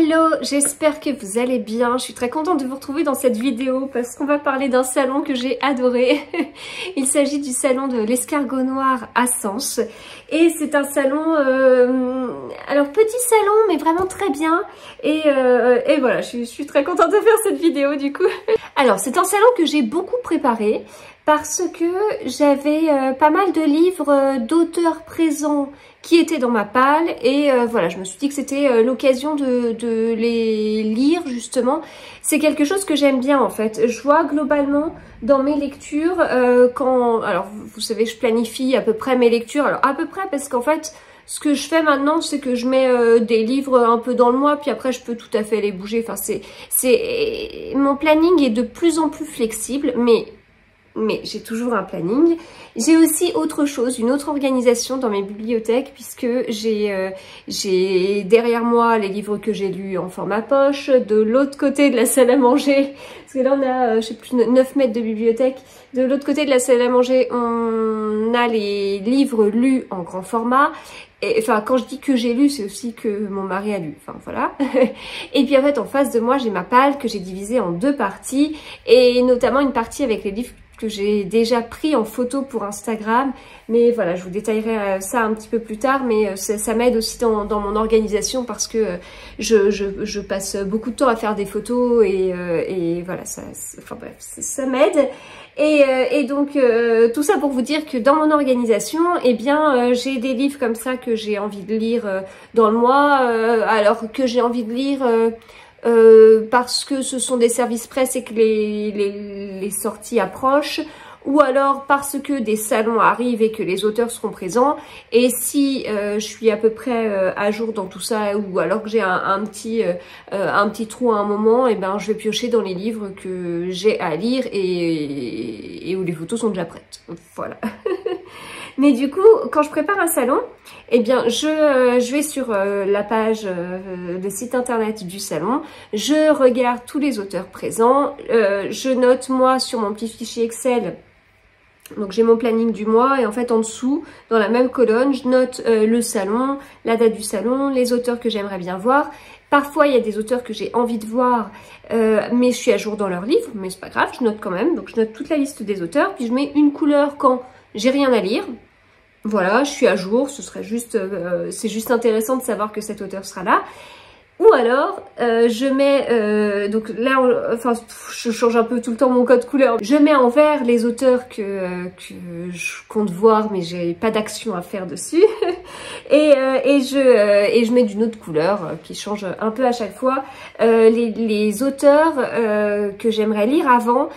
Hello, j'espère que vous allez bien. Je suis très contente de vous retrouver dans cette vidéo parce qu'on va parler d'un salon que j'ai adoré. Il s'agit du salon de l'Escargot Noir à Sens. Et c'est un salon, alors petit salon mais vraiment très bien. Et voilà, je suis très contente de faire cette vidéo du coup. Alors c'est un salon que j'ai beaucoup préparé parce que j'avais pas mal de livres d'auteurs présents qui étaient dans ma palle et voilà, je me suis dit que c'était l'occasion de les lire justement. C'est quelque chose que j'aime bien en fait. Je vois globalement dans mes lectures alors vous savez, je planifie à peu près mes lectures, alors à peu près parce qu'en fait ce que je fais maintenant, c'est que je mets des livres un peu dans le mois, puis après je peux tout à fait les bouger. Enfin, mon planning est de plus en plus flexible, mais j'ai toujours un planning. J'ai aussi autre chose, une autre organisation dans mes bibliothèques, puisque j'ai derrière moi les livres que j'ai lus en format poche, de l'autre côté de la salle à manger, parce que là on a, je sais plus, 9 mètres de bibliothèque. De l'autre côté de la salle à manger, on a les livres lus en grand format. Et, enfin, quand je dis que j'ai lu, c'est aussi que mon mari a lu. Enfin, voilà. Et puis en fait, en face de moi, j'ai ma palle que j'ai divisée en deux parties, et notamment une partie avec les livres que j'ai déjà pris en photo pour Instagram. Mais voilà, je vous détaillerai ça un petit peu plus tard, mais ça m'aide aussi dans mon organisation parce que je passe beaucoup de temps à faire des photos et voilà, enfin bref, ça m'aide. Et donc tout ça pour vous dire que dans mon organisation, eh bien j'ai des livres comme ça que j'ai envie de lire dans le mois, alors que j'ai envie de lire parce que ce sont des services presse et que les sorties approchent, ou alors parce que des salons arrivent et que les auteurs seront présents. Et si je suis à peu près à jour dans tout ça, ou alors que j'ai un petit trou à un moment, et ben je vais piocher dans les livres que j'ai à lire et où les photos sont déjà prêtes. Voilà. Mais du coup, quand je prépare un salon, eh bien, je vais sur la page, le site internet du salon, je regarde tous les auteurs présents, je note moi sur mon petit fichier Excel. Donc j'ai mon planning du mois et en fait en dessous, dans la même colonne, je note le salon, la date du salon, les auteurs que j'aimerais bien voir. Parfois il y a des auteurs que j'ai envie de voir, mais je suis à jour dans leurs livres, mais c'est pas grave, je note quand même. Donc je note toute la liste des auteurs, puis je mets une couleur quand j'ai rien à lire. Voilà, je suis à jour, ce serait juste, c'est juste intéressant de savoir que cet auteur sera là. Ou alors, je mets, donc là, enfin, je change un peu tout le temps mon code couleur. Je mets en vert les auteurs que je compte voir, mais j'ai pas d'action à faire dessus. et je mets d'une autre couleur qui change un peu à chaque fois les auteurs que j'aimerais lire avant.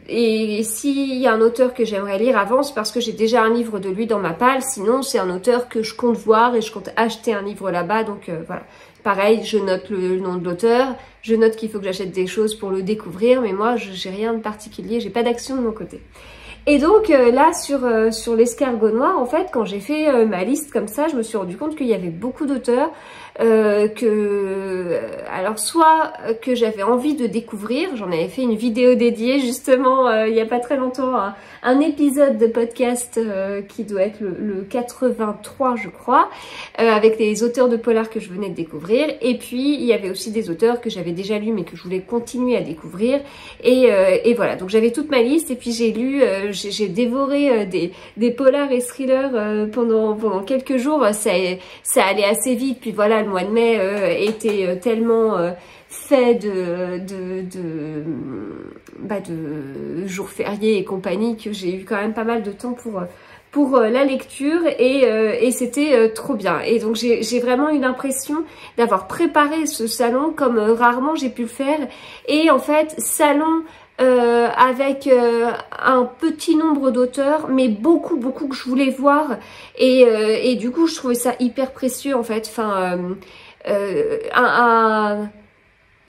Et s'il y a un auteur que j'aimerais lire avant, c'est parce que j'ai déjà un livre de lui dans ma palle. Sinon, c'est un auteur que je compte voir et je compte acheter un livre là-bas. Donc voilà. Pareil, je note le nom de l'auteur, je note qu'il faut que j'achète des choses pour le découvrir, mais moi, j'ai rien de particulier, j'ai pas d'action de mon côté. Et donc là, sur l'Escargot Noir, en fait, quand j'ai fait ma liste comme ça, je me suis rendu compte qu'il y avait beaucoup d'auteurs alors soit que j'avais envie de découvrir, j'en avais fait une vidéo dédiée justement il y a pas très longtemps, un épisode de podcast qui doit être le 83 je crois, avec les auteurs de polar que je venais de découvrir. Et puis il y avait aussi des auteurs que j'avais déjà lus mais que je voulais continuer à découvrir, et voilà, donc j'avais toute ma liste et puis j'ai lu, j'ai dévoré des polars et thrillers pendant quelques jours. Ça allait assez vite, puis voilà, le mois de mai était tellement fait de jours fériés et compagnie que j'ai eu quand même pas mal de temps pour la lecture, et c'était trop bien. Et donc j'ai vraiment eu l'impression d'avoir préparé ce salon comme rarement j'ai pu le faire. Et en fait, salon avec un petit nombre d'auteurs, mais beaucoup que je voulais voir, et du coup je trouvais ça hyper précieux en fait.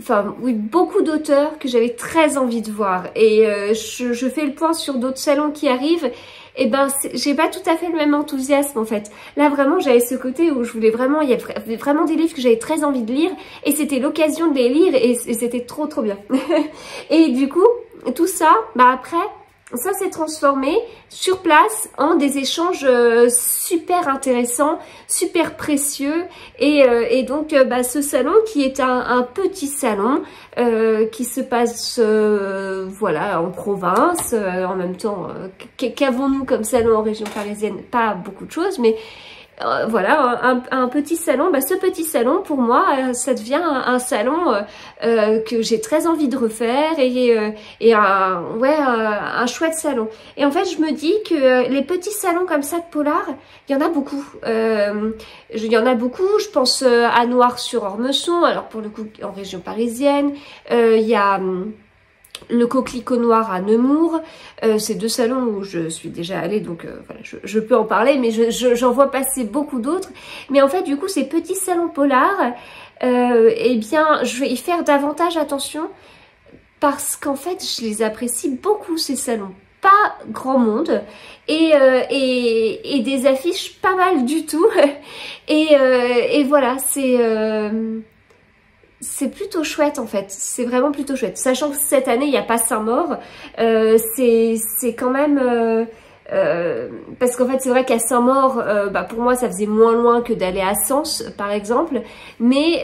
Enfin oui, beaucoup d'auteurs que j'avais très envie de voir, et je fais le point sur d'autres salons qui arrivent. Et ben j'ai pas tout à fait le même enthousiasme en fait. Là vraiment j'avais ce côté où je voulais vraiment, il y avait vraiment des livres que j'avais très envie de lire, et c'était l'occasion de les lire, et c'était trop bien. Et du coup tout ça, bah après ça s'est transformé sur place en des échanges super intéressants, super précieux. Et donc ce salon qui est un petit salon qui se passe voilà, en province. En même temps, qu'avons-nous comme salon en région parisienne? Pas beaucoup de choses, mais voilà, un petit salon. Ce petit salon, pour moi, ça devient un salon que j'ai très envie de refaire et un chouette salon. Et en fait, je me dis que les petits salons comme ça de Polar, il y en a beaucoup. Il y en a beaucoup. Je pense à Noir-sur-Ormesson, alors pour le coup en région parisienne. Il y a le Coquelicot Noir à Nemours, c'est 2 salons où je suis déjà allée, donc voilà, je peux en parler, mais j'en vois passer beaucoup d'autres. Mais en fait, du coup, ces petits salons Polar, eh bien, je vais y faire davantage attention parce qu'en fait, je les apprécie beaucoup, ces salons. Pas grand monde et des affiches pas mal du tout. Et voilà, c'est plutôt chouette en fait, c'est vraiment plutôt chouette. Sachant que cette année, il n'y a pas Saint-Maur, c'est quand même... parce qu'en fait, c'est vrai qu'à Saint-Maur, pour moi, ça faisait moins loin que d'aller à Sens, par exemple. Mais...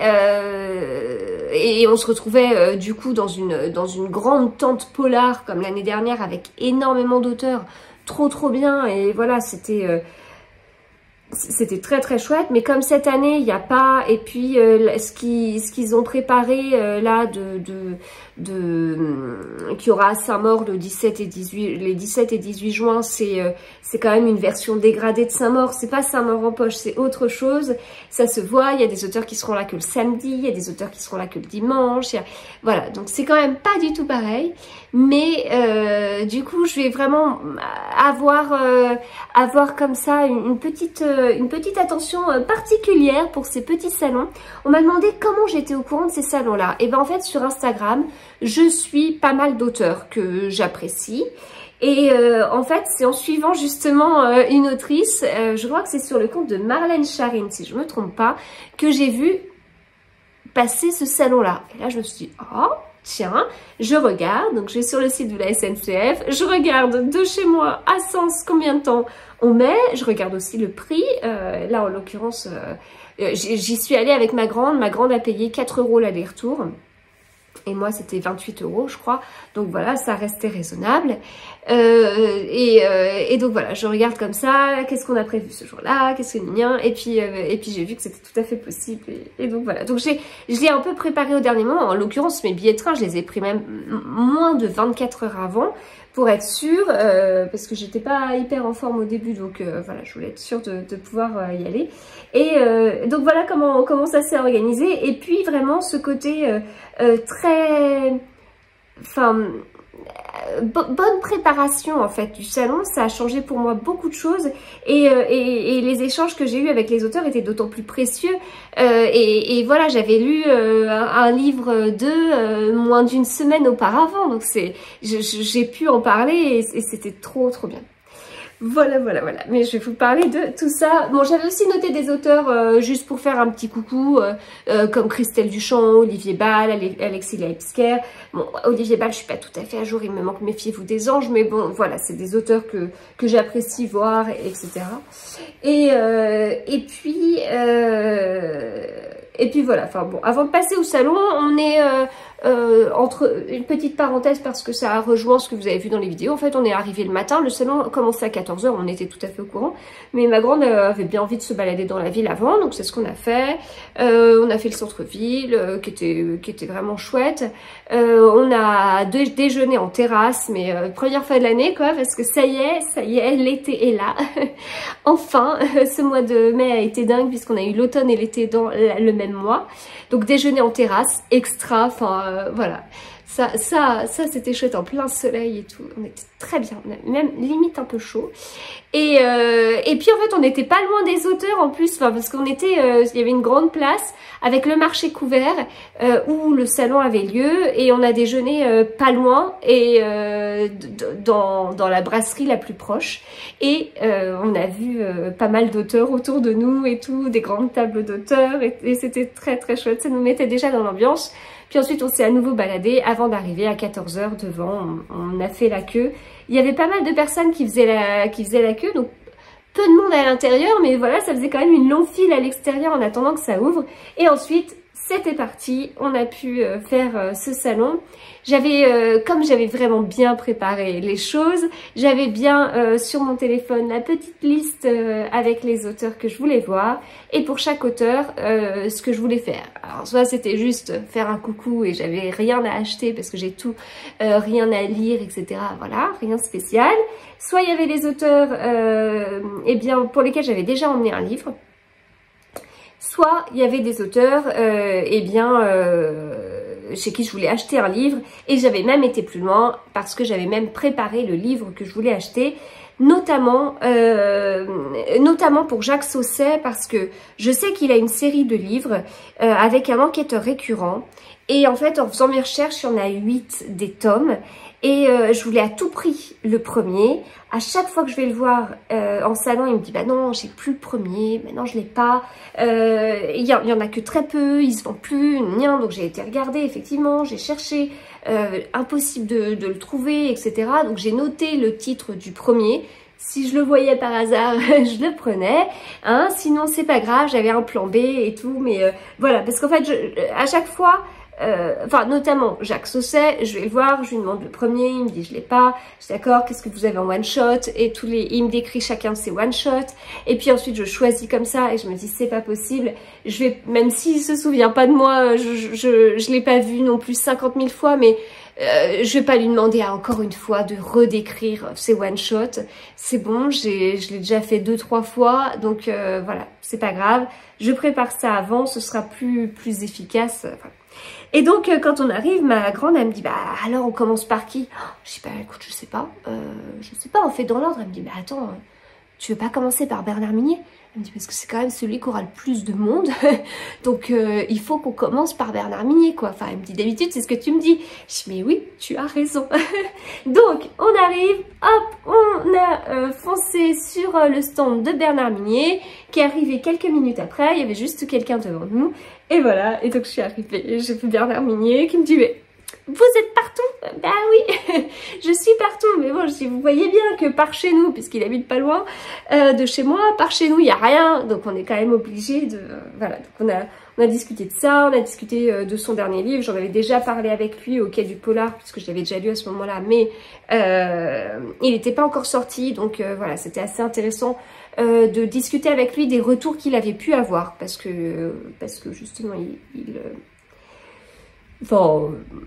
et on se retrouvait du coup dans une grande tente Polar, comme l'année dernière, avec énormément d'auteurs. Trop bien. Et voilà, c'était très très chouette, mais comme cette année il n'y a pas, et puis ce qu'ils ont préparé là qu'il y aura à Saint-Maur le 17 et 18, les 17 et 18 juin, c'est quand même une version dégradée de Saint-Maur, c'est pas Saint-Maur en poche, c'est autre chose, ça se voit, il y a des auteurs qui seront là que le samedi, il y a des auteurs qui seront là que le dimanche, voilà, donc c'est quand même pas du tout pareil, mais du coup je vais vraiment avoir comme ça une petite attention particulière pour ces petits salons. On m'a demandé comment j'étais au courant de ces salons-là. Et ben en fait sur Instagram, je suis pas mal d'auteurs que j'apprécie. Et en fait c'est en suivant justement une autrice, je crois que c'est sur le compte de Marlène Charine, si je me trompe pas, que j'ai vu passer ce salon-là. Et là je me suis dit, oh tiens, je regarde, donc je vais sur le site de la SNCF, je regarde de chez moi à Sens combien de temps on met, je regarde aussi le prix, là en l'occurrence, j'y suis allée avec ma grande a payé 4 € l'aller-retour, et moi c'était 28 € je crois, donc voilà, ça restait raisonnable, et donc voilà, je regarde comme ça, qu'est-ce qu'on a prévu ce jour-là, qu'est-ce que mignon, et puis j'ai vu que c'était tout à fait possible, et donc voilà, donc je l'ai un peu préparé au dernier moment, en l'occurrence mes billets de train, je les ai pris même moins de 24 heures avant, pour être sûre, parce que j'étais pas hyper en forme au début, donc voilà, je voulais être sûre de pouvoir y aller. Et donc voilà comment ça s'est organisé. Et puis vraiment ce côté très... Enfin... bonne préparation en fait du salon, ça a changé pour moi beaucoup de choses et les échanges que j'ai eus avec les auteurs étaient d'autant plus précieux et voilà, j'avais lu un livre d'eux moins d'une semaine auparavant, donc j'ai pu en parler et c'était trop bien. Voilà, mais je vais vous parler de tout ça. Bon, j'avais aussi noté des auteurs juste pour faire un petit coucou, comme Christelle Duchamp, Olivier Bal, Alexis Leipsker. Bon, Olivier Bal, je suis pas tout à fait à jour, il me manque Méfiez-vous des anges, mais bon, voilà, c'est des auteurs que j'apprécie voir, etc. Et puis voilà, enfin bon, avant de passer au salon, on est entre une petite parenthèse parce que ça rejoint ce que vous avez vu dans les vidéos. En fait, on est arrivé le matin, le salon commençait à 14 h, on était tout à fait au courant. Mais ma grande avait bien envie de se balader dans la ville avant, donc c'est ce qu'on a fait. On a fait le centre-ville qui était vraiment chouette. On a déjeuné en terrasse, mais première fois de l'année quoi, parce que ça y est, l'été est là. Enfin, ce mois de mai a été dingue puisqu'on a eu l'automne et l'été dans le même mois. Donc déjeuner en terrasse, extra, enfin voilà. Ça c'était chouette en plein soleil et tout. On était très bien, on a même limite un peu chaud. Et puis en fait on n'était pas loin des auteurs en plus, enfin, parce qu'on était, il y avait une grande place avec le marché couvert où le salon avait lieu et on a déjeuné pas loin et dans la brasserie la plus proche et on a vu pas mal d'auteurs autour de nous et tout, des grandes tables d'auteurs et c'était très chouette, ça nous mettait déjà dans l'ambiance. Puis ensuite, on s'est à nouveau baladé avant d'arriver à 14 h devant. On a fait la queue. Il y avait pas mal de personnes qui faisaient la queue, donc peu de monde à l'intérieur, mais voilà, ça faisait quand même une longue file à l'extérieur en attendant que ça ouvre. Et ensuite, c'était parti, on a pu faire ce salon. Comme j'avais vraiment bien préparé les choses, j'avais bien sur mon téléphone la petite liste avec les auteurs que je voulais voir et pour chaque auteur ce que je voulais faire. Alors soit c'était juste faire un coucou et j'avais rien à acheter parce que j'ai tout, rien à lire, etc. Voilà, rien de spécial. Soit il y avait les auteurs eh bien, pour lesquels j'avais déjà emmené un livre. Soit il y avait des auteurs chez qui je voulais acheter un livre et j'avais même été plus loin parce que j'avais même préparé le livre que je voulais acheter, notamment pour Jacques Sausset parce que je sais qu'il a une série de livres avec un enquêteur récurrent et en fait en faisant mes recherches, il y en a 8 des tomes. Et je voulais à tout prix le premier. À chaque fois que je vais le voir en salon, il me dit bah non, j'ai plus le premier, maintenant je l'ai pas. Il y en a que très peu, ils se vendent plus, donc j'ai été regarder effectivement, j'ai cherché, impossible de le trouver, etc. Donc j'ai noté le titre du premier. Si je le voyais par hasard, je le prenais. Hein, sinon c'est pas grave, j'avais un plan B et tout, mais voilà, parce qu'en fait à chaque fois. Enfin notamment Jacques Sausset, je vais le voir, je lui demande le premier, il me dit je l'ai pas, je suis d'accord, qu'est-ce que vous avez en one shot, et il me décrit chacun de ses one shot, et puis ensuite je choisis comme ça et je me dis c'est pas possible, même s'il se souvient pas de moi, je l'ai pas vu non plus 50 000 fois, mais je vais pas lui demander encore une fois de redécrire ses one shot, c'est bon, je l'ai déjà fait 2-3 fois, donc voilà, c'est pas grave, je prépare ça avant, ce sera plus efficace. Voilà. Et donc quand on arrive, ma grande elle me dit bah alors on commence par qui? Je dis bah écoute je sais pas on fait dans l'ordre. Elle me dit bah attends, tu veux pas commencer par Bernard Minier? Elle me dit parce que c'est quand même celui qui aura le plus de monde donc il faut qu'on commence par Bernard Minier quoi. Enfin elle me dit d'habitude c'est ce que tu me dis. Je dis mais oui tu as raison. Donc on arrive, hop on a foncé sur le stand de Bernard Minier qui est arrivé quelques minutes après, il y avait juste quelqu'un devant nous. Et voilà, et donc je suis arrivée, j'ai vu Bernard Minier qui me dit mais vous êtes partout? Bah oui, je suis partout, mais bon, si vous voyez bien que par chez nous, puisqu'il habite pas loin de chez moi, par chez nous il n'y a rien, donc on est quand même obligé de... voilà, donc on a discuté de ça, on a discuté de son dernier livre, j'en avais déjà parlé avec lui au Quai du Polar, puisque je l'avais déjà lu à ce moment-là, mais il n'était pas encore sorti, donc voilà, c'était assez intéressant de discuter avec lui des retours qu'il avait pu avoir, parce que justement,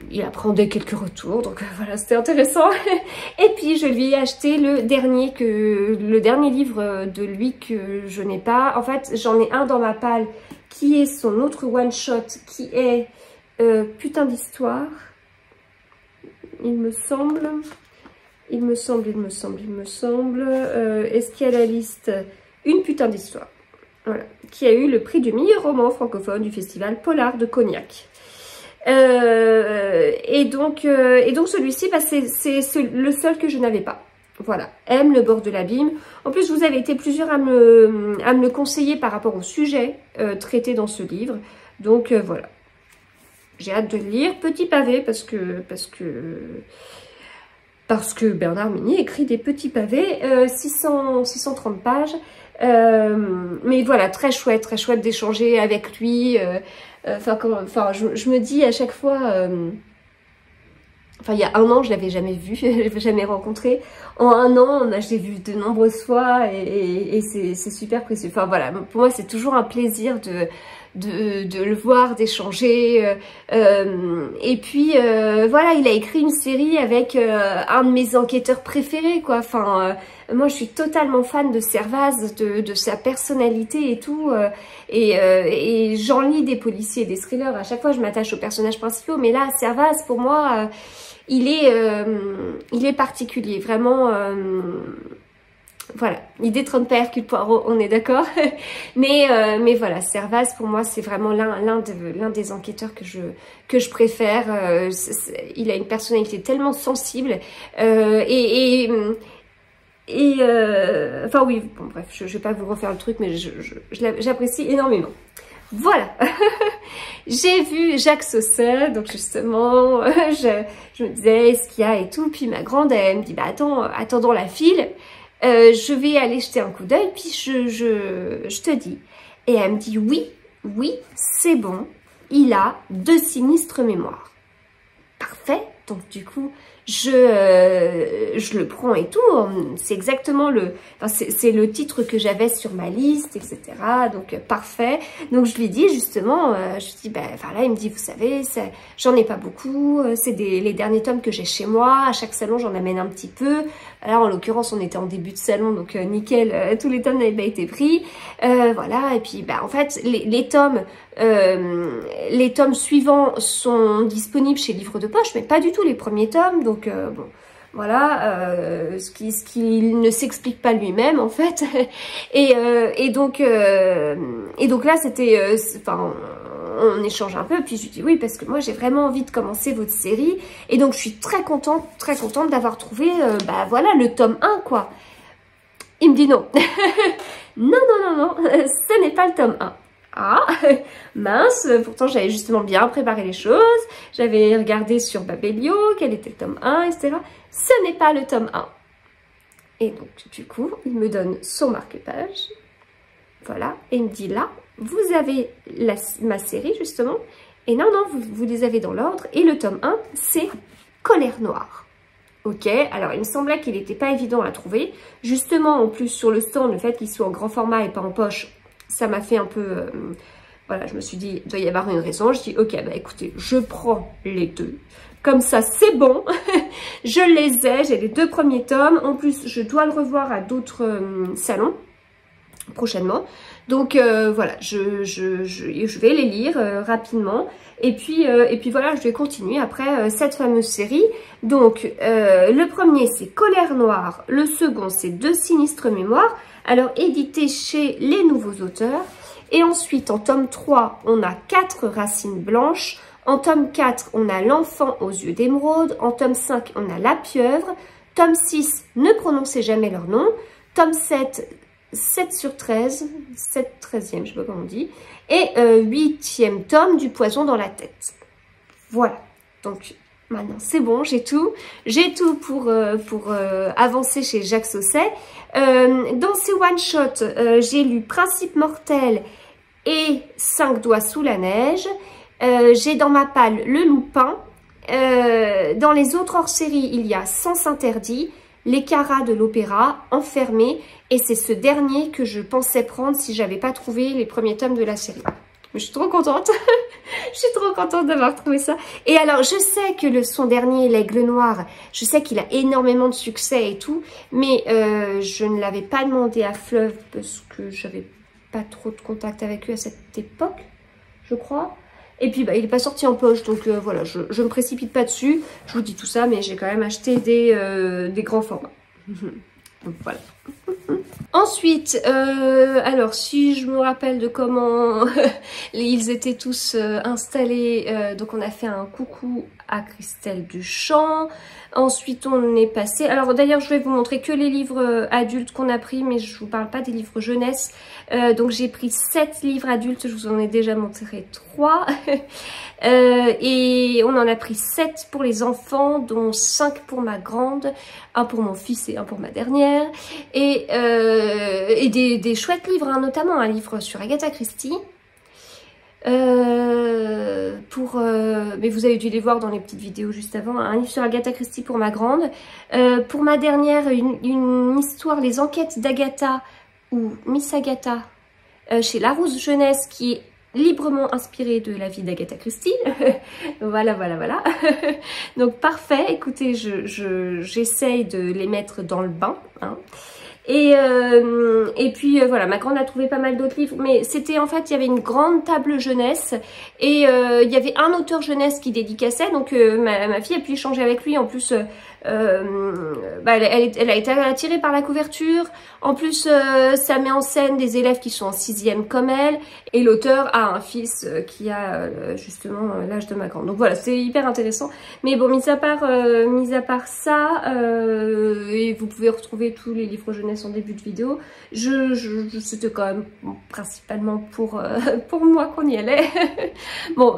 il apprenait quelques retours, donc voilà, c'était intéressant. Et puis je lui ai acheté le dernier livre de lui que je n'ai pas. En fait, j'en ai un dans ma palle qui est son autre one shot, qui est Putain d'histoire. Il me semble. Est-ce qu'il y a la liste? Une putain d'histoire. Voilà, qui a eu le prix du meilleur roman francophone du festival Polar de Cognac. Et donc celui-ci, bah, c'est le seul que je n'avais pas. Voilà, Aime le bord de l'abîme. En plus, vous avez été plusieurs à me le conseiller par rapport au sujet traité dans ce livre. Donc voilà, j'ai hâte de le lire. Petit pavé parce que Bernard Minier écrit des petits pavés, 630 pages. Mais voilà, très chouette d'échanger avec lui. Je me dis à chaque fois, il y a un an, je l'avais jamais vu, je l'avais jamais rencontré. En un an, je l'ai vu de nombreuses fois et c'est super précieux. Enfin voilà, pour moi, c'est toujours un plaisir de le voir, d'échanger. Et puis voilà, il a écrit une série avec un de mes enquêteurs préférés, quoi. Enfin, moi, je suis totalement fan de Servaz, de sa personnalité et tout. Et j'en lis des policiers, des thrillers. À chaque fois, je m'attache aux personnages principaux. Mais là, Servaz, pour moi, il est particulier. Vraiment... voilà, il détrône pas Hercule Poirot, on est d'accord. mais voilà, Servaz pour moi c'est vraiment l'un des enquêteurs que je préfère. Il a une personnalité tellement sensible enfin oui, bon bref, je vais pas vous refaire le truc, mais j'apprécie énormément. Voilà. J'ai vu Jacques Sausset, donc justement, je me disais ce qu'il y a et tout. Puis ma grande, elle me dit, bah attendons la file, je vais aller jeter un coup d'œil, puis je te dis. Et elle me dit, oui, c'est bon, il a de sinistres mémoires. Parfait, donc du coup, je le prends et tout, c'est exactement c'est le titre que j'avais sur ma liste, etc. Donc parfait. Donc je lui dis justement, je lui dis, ben voilà, il me dit, vous savez, j'en ai pas beaucoup, c'est les derniers tomes que j'ai chez moi, à chaque salon j'en amène un petit peu. Là en l'occurrence on était en début de salon, donc nickel, tous les tomes n'avaient pas été pris. Voilà, et puis bah en fait les tomes suivants sont disponibles chez Livre de Poche, mais pas du tout les premiers tomes, donc bon, voilà, ce qui ne s'explique pas lui-même en fait. Et donc là c'était, enfin, on échange un peu, puis je lui dis oui parce que moi j'ai vraiment envie de commencer votre série, et donc je suis très contente d'avoir trouvé, bah voilà, le tome 1 quoi. Il me dit non. non, ce n'est pas le tome 1. Ah, mince, pourtant j'avais justement bien préparé les choses, j'avais regardé sur Babelio quel était le tome 1, etc. Ce n'est pas le tome 1. Et donc du coup, il me donne son marque-page, voilà, et il me dit là, vous avez ma série justement, et non, vous les avez dans l'ordre, et le tome 1, c'est Colère Noire. Ok, alors il me semblait qu'il n'était pas évident à trouver, justement en plus sur le stand, le fait qu'il soit en grand format et pas en poche, ça m'a fait un peu, voilà, je me suis dit, il doit y avoir une raison. Je dis, ok, bah écoutez, je prends les deux. Comme ça, c'est bon. Je les ai, j'ai les 2 premiers tomes. En plus, je dois le revoir à d'autres salons prochainement. Donc voilà, je vais les lire rapidement. Et puis voilà, je vais continuer après cette fameuse série. Donc, le premier, c'est Colère Noire. Le second, c'est De sinistres mémoires. Alors, édité chez les nouveaux auteurs. Et ensuite, en tome 3, on a 4 racines blanches. En tome 4, on a L'enfant aux yeux d'émeraude. En tome 5, on a La pieuvre. Tome 6, ne prononcez jamais leur nom. Tome 7, 7 sur 13. 7 13e, je sais pas comment on dit. Et 8e tome du Poison dans la tête. Voilà. Donc, maintenant, c'est bon, j'ai tout. J'ai tout pour avancer chez Jacques Sausset. Dans ces one-shots, j'ai lu Principe mortel et 5 doigts sous la neige. J'ai dans ma palle Le Loupin. Dans les autres hors-série, il y a Sens interdit, Les Caras de l'opéra, Enfermé. Et c'est ce dernier que je pensais prendre si j'avais pas trouvé les premiers tomes de la série. Je suis trop contente. Je suis trop contente d'avoir trouvé ça. Et alors, je sais que son dernier, L'Aigle Noir, je sais qu'il a énormément de succès et tout, mais je ne l'avais pas demandé à Fleuve parce que j'avais pas trop de contact avec eux à cette époque, je crois. Et puis, bah, il n'est pas sorti en poche, donc voilà, je me précipite pas dessus. Je vous dis tout ça, mais j'ai quand même acheté des grands formats. Donc voilà. Ensuite, alors si je me rappelle de comment ils étaient tous installés, donc on a fait un coucou à Christelle Duchamp. Ensuite on est passé, alors d'ailleurs je vais vous montrer que les livres adultes qu'on a pris, mais je vous parle pas des livres jeunesse. Donc j'ai pris 7 livres adultes, je vous en ai déjà montré 3. Et on en a pris 7 pour les enfants, dont 5 pour ma grande, 1 pour mon fils et 1 pour ma dernière. Et des chouettes livres, hein, notamment un livre sur Agatha Christie. Mais vous avez dû les voir dans les petites vidéos juste avant, un livre sur Agatha Christie pour ma grande. Pour ma dernière, une histoire, les enquêtes d'Agatha, ou Miss Agatha, chez Larousse Jeunesse, qui est librement inspirée de la vie d'Agatha Christie. Voilà. Donc parfait, écoutez, j'essaye de les mettre dans le bain, hein. Et puis voilà, ma grande a trouvé pas mal d'autres livres, mais c'était en fait, il y avait une grande table jeunesse et il y avait un auteur jeunesse qui dédicaçait, donc ma fille a pu échanger avec lui. En plus, bah, elle a été attirée par la couverture. En plus, ça met en scène des élèves qui sont en 6e comme elle, et l'auteur a un fils qui a justement l'âge de ma grande. Donc voilà, c'est hyper intéressant. Mais bon, mis à part ça, et vous pouvez retrouver tous les livres jeunesse connaissent en début de vidéo, c'était quand même principalement pour moi qu'on y allait. Bon,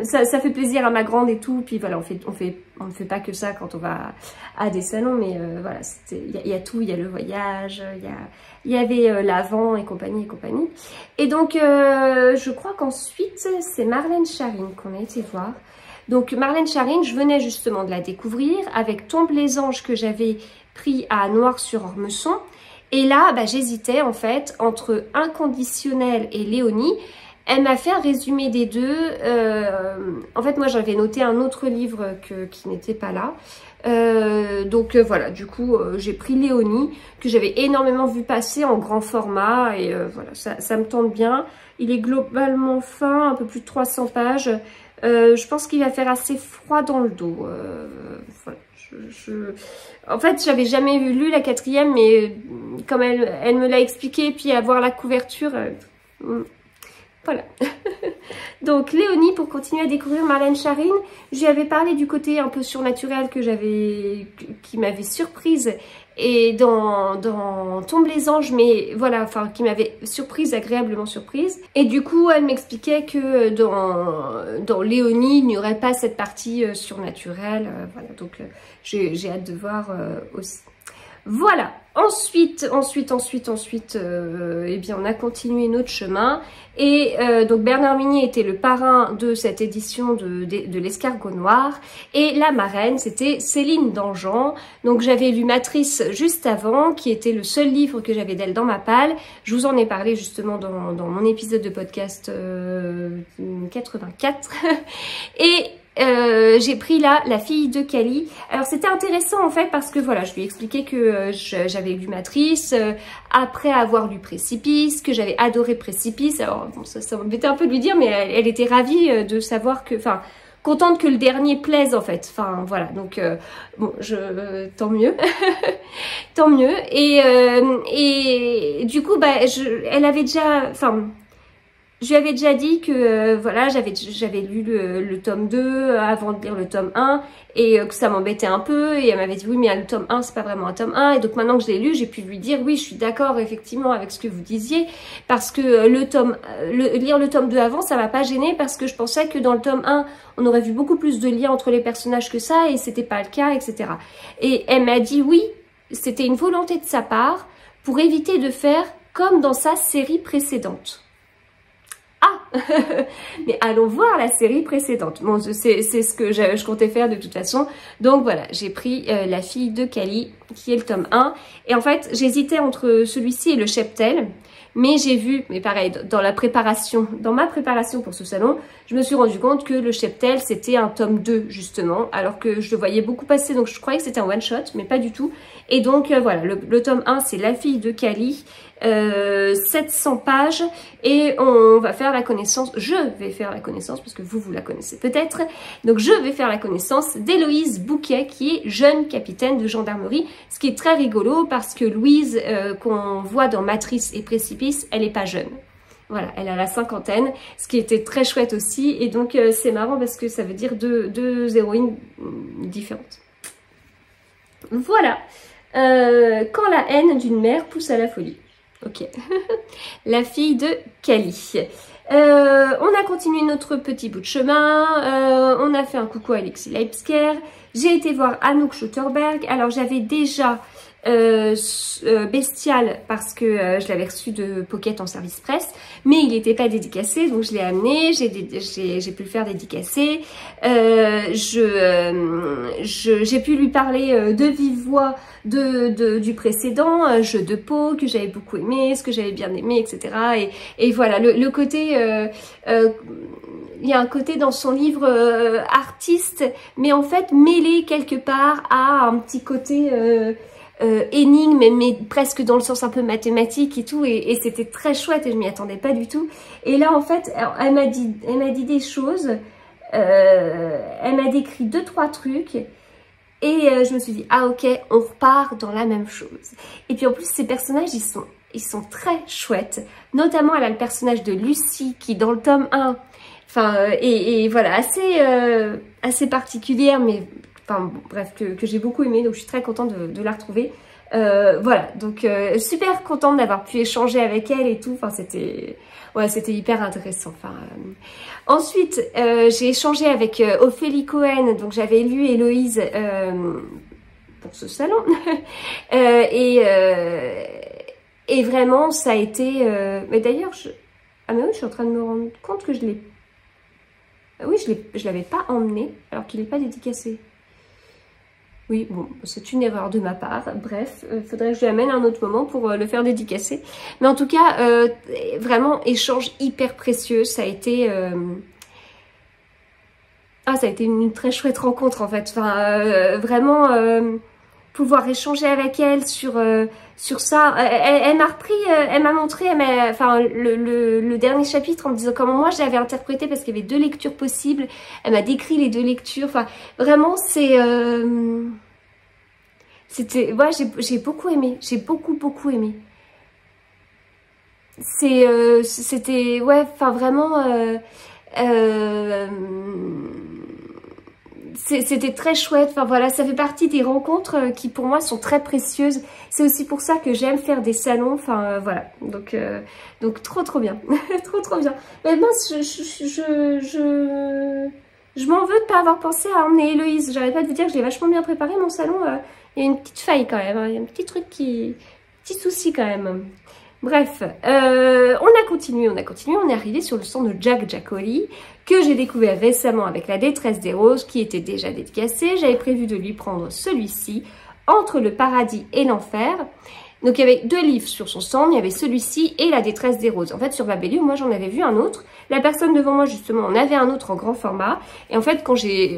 ça fait plaisir à ma grande et tout, puis voilà, on ne fait pas que ça quand on va à des salons, mais voilà, il y a tout, il y a le voyage, il y avait l'avant et compagnie et compagnie. Et donc, je crois qu'ensuite, c'est Marlène Schiarine qu'on a été voir. Donc Marlène Schiarine, je venais justement de la découvrir avec Tombe les anges que j'avais pris à Noir-sur-Ormesson. Et là, bah, j'hésitais en fait entre Inconditionnel et Léonie. Elle m'a fait un résumé des deux. En fait, moi, j'avais noté un autre livre qui n'était pas là. Voilà, du coup, j'ai pris Léonie, que j'avais énormément vu passer en grand format. Et voilà, ça me tente bien. Il est globalement fin, un peu plus de 300 pages. Je pense qu'il va faire assez froid dans le dos. Voilà, en fait, j'avais jamais lu la 4e, mais comme elle me l'a expliqué, puis à voir la couverture, voilà. Donc Léonie, pour continuer à découvrir Marlène Schiarine, j'y avais parlé du côté un peu surnaturel qui m'avait surprise et dans Tombe les anges, mais voilà, enfin qui m'avait surprise, agréablement surprise. Et du coup, elle m'expliquait que dans Léonie, il n'y aurait pas cette partie surnaturelle. Voilà, donc j'ai hâte de voir aussi. Voilà, ensuite, eh bien, on a continué notre chemin. Et donc Bernard Mignot était le parrain de cette édition de l'Escargot Noir. Et la marraine, c'était Céline Dangean. Donc j'avais lu Matrice juste avant, qui était le seul livre que j'avais d'elle dans ma palle. Je vous en ai parlé justement dans mon épisode de podcast 84. Et j'ai pris là La fille de Cali. Alors c'était intéressant en fait parce que voilà, je lui ai expliqué que j'avais lu Matrice après avoir lu Précipice, que j'avais adoré Précipice. Alors bon, ça m'embêtait un peu de lui dire, mais elle était ravie de savoir que, enfin, contente que le dernier plaise en fait. Enfin voilà, donc bon, tant mieux, tant mieux. Et du coup, bah, elle avait déjà, enfin. Je lui avais déjà dit que voilà, j'avais lu le tome 2 avant de lire le tome 1 et que ça m'embêtait un peu, et elle m'avait dit oui mais le tome 1 c'est pas vraiment un tome 1, et donc maintenant que je l'ai lu, j'ai pu lui dire oui, je suis d'accord effectivement avec ce que vous disiez, parce que lire le tome 2 avant, ça m'a pas gêné parce que je pensais que dans le tome 1 on aurait vu beaucoup plus de liens entre les personnages que ça, et c'était pas le cas, etc. Et elle m'a dit oui, c'était une volonté de sa part pour éviter de faire comme dans sa série précédente. Ah, mais allons voir la série précédente. Bon, c'est ce que je comptais faire de toute façon. Donc voilà, j'ai pris La fille de Cali, qui est le tome 1. Et en fait, j'hésitais entre celui-ci et Le Cheptel. Mais j'ai vu, mais pareil, dans ma préparation pour ce salon, je me suis rendu compte que Le Cheptel, c'était un tome 2, justement. Alors que je le voyais beaucoup passer, donc je croyais que c'était un one-shot, mais pas du tout. Et donc voilà, le tome 1, c'est La fille de Cali. 700 pages, et on va faire la connaissance, je vais faire la connaissance, parce que vous la connaissez peut-être, donc je vais faire la connaissance d'Héloïse Bouquet, qui est jeune capitaine de gendarmerie, ce qui est très rigolo, parce que Louise, qu'on voit dans Matrice et Précipice, elle est pas jeune. Voilà, elle a la cinquantaine, ce qui était très chouette aussi, et donc c'est marrant parce que ça veut dire deux héroïnes différentes. Voilà, quand la haine d'une mère pousse à la folie. Ok, La fille de Cali. On a continué notre petit bout de chemin, on a fait un coucou à Alexis Leipsker, j'ai été voir Anouk Schutterberg. Alors j'avais déjà Bestial parce que je l'avais reçu de Pocket en service presse, mais il n'était pas dédicacé, donc je l'ai amené, j'ai pu le faire dédicacer. J'ai pu lui parler de vive voix du précédent, Jeu de peau, que j'avais beaucoup aimé, ce que j'avais bien aimé, etc. Et voilà, le côté... il y a un côté dans son livre artiste, mais en fait mêlé quelque part à un petit côté énigme, mais presque dans le sens un peu mathématique et tout, et c'était très chouette et je m'y attendais pas du tout. Et là en fait, elle m'a dit des choses, elle m'a décrit 2-3 trucs, et je me suis dit ah ok, on repart dans la même chose. Et puis en plus ces personnages ils sont très chouettes, notamment elle a le personnage de Lucie qui dans le tome 1, enfin et voilà, assez particulière, mais enfin bon, bref, que j'ai beaucoup aimé, donc je suis très contente de la retrouver. Voilà, donc super contente d'avoir pu échanger avec elle et tout. Enfin, c'était hyper intéressant. Enfin, ensuite, j'ai échangé avec Ophélie Cohen. Donc, j'avais lu Héloïse pour ce salon. Et vraiment, ça a été... Mais d'ailleurs, ah mais oui, je suis en train de me rendre compte que je l'ai... Oui, je l'avais pas emmené, alors qu'il n'est pas dédicacé. Oui, bon, c'est une erreur de ma part. Bref, il faudrait que je l'amène à un autre moment pour le faire dédicacer. Mais en tout cas, vraiment, échange hyper précieux. Ça a été... ça a été une très chouette rencontre, en fait. Enfin, vraiment... pouvoir échanger avec elle sur ça. Elle m'a repris, elle m'a montré, enfin le dernier chapitre en me disant comment moi je l'avais interprété parce qu'il y avait 2 lectures possibles. Elle m'a décrit les 2 lectures. Enfin, vraiment c'était, ouais, j'ai beaucoup aimé. J'ai beaucoup aimé. C'était, ouais, enfin vraiment. C'était très chouette. Enfin voilà, ça fait partie des rencontres qui pour moi sont très précieuses. C'est aussi pour ça que j'aime faire des salons. Enfin voilà, donc trop bien, trop bien. Mais mince, je m'en veux de pas avoir pensé à emmener Héloïse. J'arrête pas de vous dire que je l'ai vachement bien préparé mon salon. Il y a une petite faille quand même, hein. Il y a un petit truc petit souci quand même. Bref, on a continué, on est arrivé sur le stand de Jack Giaccoli, que j'ai découvert récemment avec La Détresse des Roses, qui était déjà dédicacé. J'avais prévu de lui prendre celui-ci, Entre le paradis et l'enfer. Donc il y avait 2 livres sur son stand, il y avait celui-ci et La Détresse des Roses. En fait sur Babelio, moi j'en avais vu un autre. La personne devant moi justement en avait un autre en grand format. Et en fait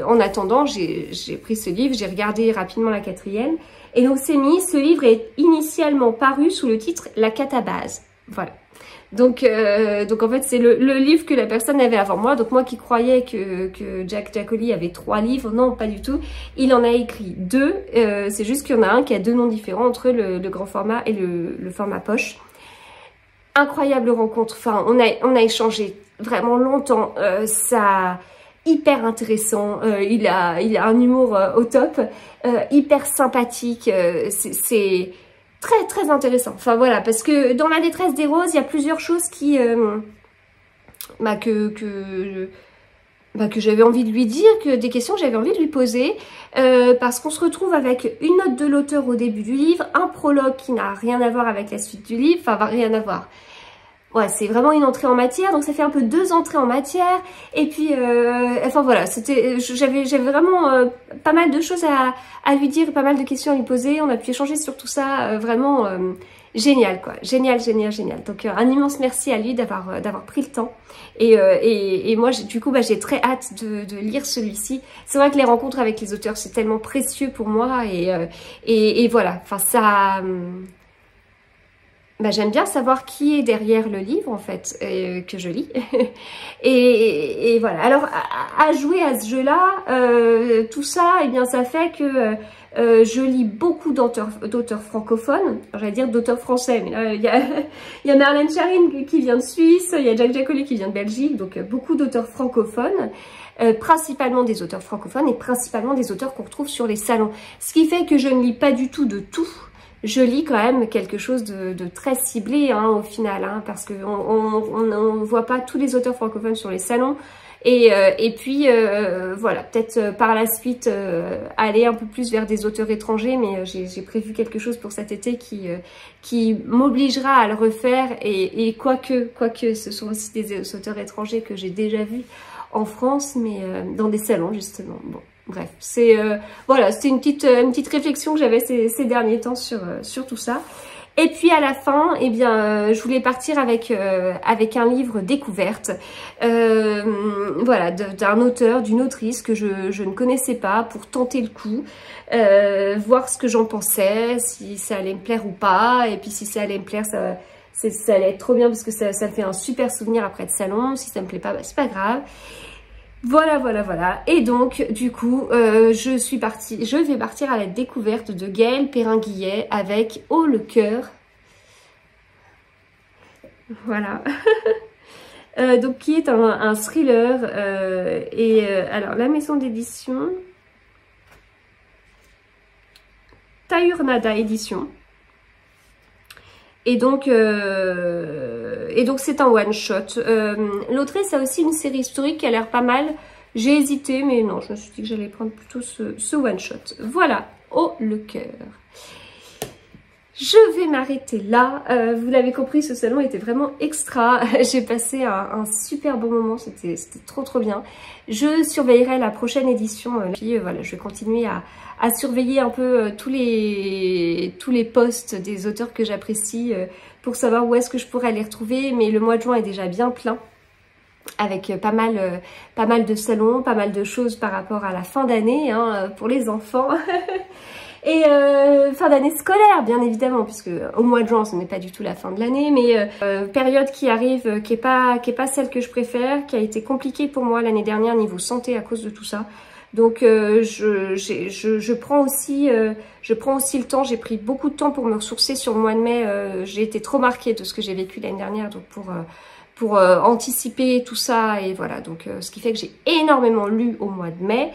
en attendant, j'ai pris ce livre, j'ai regardé rapidement la 4e. Et donc c'est mis, ce livre est initialement paru sous le titre La Catabase. Voilà. Donc en fait c'est le livre que la personne avait avant moi. Donc moi qui croyais que Jack Giaccoli avait 3 livres, non pas du tout. Il en a écrit 2. C'est juste qu'il y en a un qui a 2 noms différents entre le grand format et le format poche. Incroyable rencontre. Enfin on a échangé vraiment longtemps. Ça... hyper intéressant, il a un humour au top, hyper sympathique, c'est très intéressant. Enfin voilà, parce que dans La Détresse des Roses, il y a plusieurs choses qui que j'avais envie de lui dire, des questions que j'avais envie de lui poser, parce qu'on se retrouve avec une note de l'auteur au début du livre, un prologue qui n'a rien à voir avec la suite du livre, enfin rien à voir. Ouais, c'est vraiment une entrée en matière, donc ça fait un peu 2 entrées en matière. Et puis, enfin voilà, j'avais vraiment pas mal de choses à lui dire, pas mal de questions à lui poser. On a pu échanger sur tout ça, vraiment génial quoi, génial. Donc un immense merci à lui d'avoir pris le temps. Et moi, du coup, j'ai très hâte de lire celui-ci. C'est vrai que les rencontres avec les auteurs, c'est tellement précieux pour moi et voilà, enfin ça. J'aime bien savoir qui est derrière le livre en fait que je lis et voilà. Alors à jouer à ce jeu-là, tout ça, eh bien ça fait que je lis beaucoup d'auteurs francophones. J'allais dire d'auteurs français, mais là il y a Marlène Schiarin qui vient de Suisse, il y a Jack Giaccoli qui vient de Belgique, donc beaucoup d'auteurs francophones. Principalement des auteurs francophones et principalement des auteurs qu'on retrouve sur les salons. Ce qui fait que je ne lis pas du tout de tout. Je lis quand même quelque chose de très ciblé hein, au final, hein, parce qu'on ne voit pas tous les auteurs francophones sur les salons. Et puis, voilà, peut-être par la suite aller un peu plus vers des auteurs étrangers, mais j'ai prévu quelque chose pour cet été qui m'obligera à le refaire. Et quoique ce sont aussi des auteurs étrangers que j'ai déjà vus en France, mais dans des salons justement. Bon. Bref, voilà, c'était une petite réflexion que j'avais ces derniers temps sur tout ça. Et puis à la fin, eh bien, je voulais partir avec un livre découverte, voilà, d'un auteur, d'une autrice que je ne connaissais pas pour tenter le coup, voir ce que j'en pensais, si ça allait me plaire ou pas, et puis si ça allait me plaire, ça allait être trop bien parce que ça me fait un super souvenir après le salon. Si ça me plaît pas, c'est pas grave. Voilà. Et donc, du coup, je vais partir à la découverte de Gaëlle Perrin-Guillet avec Oh le cœur. Voilà. Donc, qui est un thriller. Alors, la maison d'édition, Tayurnada Édition. Et donc c'est un one shot. L'autrice a aussi une série historique qui a l'air pas mal. J'ai hésité, mais non, je me suis dit que j'allais prendre plutôt ce one shot. Voilà, oh le cœur. Je vais m'arrêter là. Vous l'avez compris, ce salon était vraiment extra. J'ai passé un super bon moment, c'était trop bien. Je surveillerai la prochaine édition. Puis voilà, je vais continuer à surveiller un peu tous les posts des auteurs que j'apprécie pour savoir où est-ce que je pourrais les retrouver. Mais le mois de juin est déjà bien plein, avec pas mal de salons, pas mal de choses par rapport à la fin d'année hein, pour les enfants. Et fin d'année scolaire bien évidemment, puisque au mois de juin ce n'est pas du tout la fin de l'année, mais période qui arrive qui est pas celle que je préfère, qui a été compliquée pour moi l'année dernière niveau santé à cause de tout ça. Donc je prends aussi le temps, j'ai pris beaucoup de temps pour me ressourcer sur le mois de mai. J'ai été trop marquée de ce que j'ai vécu l'année dernière, donc pour anticiper tout ça, et voilà, donc ce qui fait que j'ai énormément lu au mois de mai,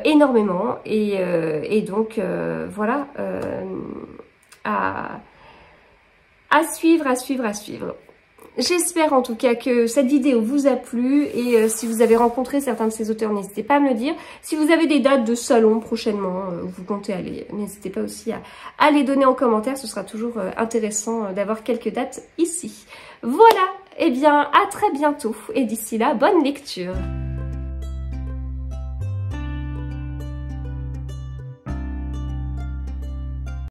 énormément, et donc voilà, à suivre. J'espère en tout cas que cette vidéo vous a plu, et si vous avez rencontré certains de ces auteurs, n'hésitez pas à me le dire. Si vous avez des dates de salon prochainement où vous comptez aller, n'hésitez pas aussi à les donner en commentaire, ce sera toujours intéressant d'avoir quelques dates ici. Voilà, et bien à très bientôt, et d'ici là, bonne lecture.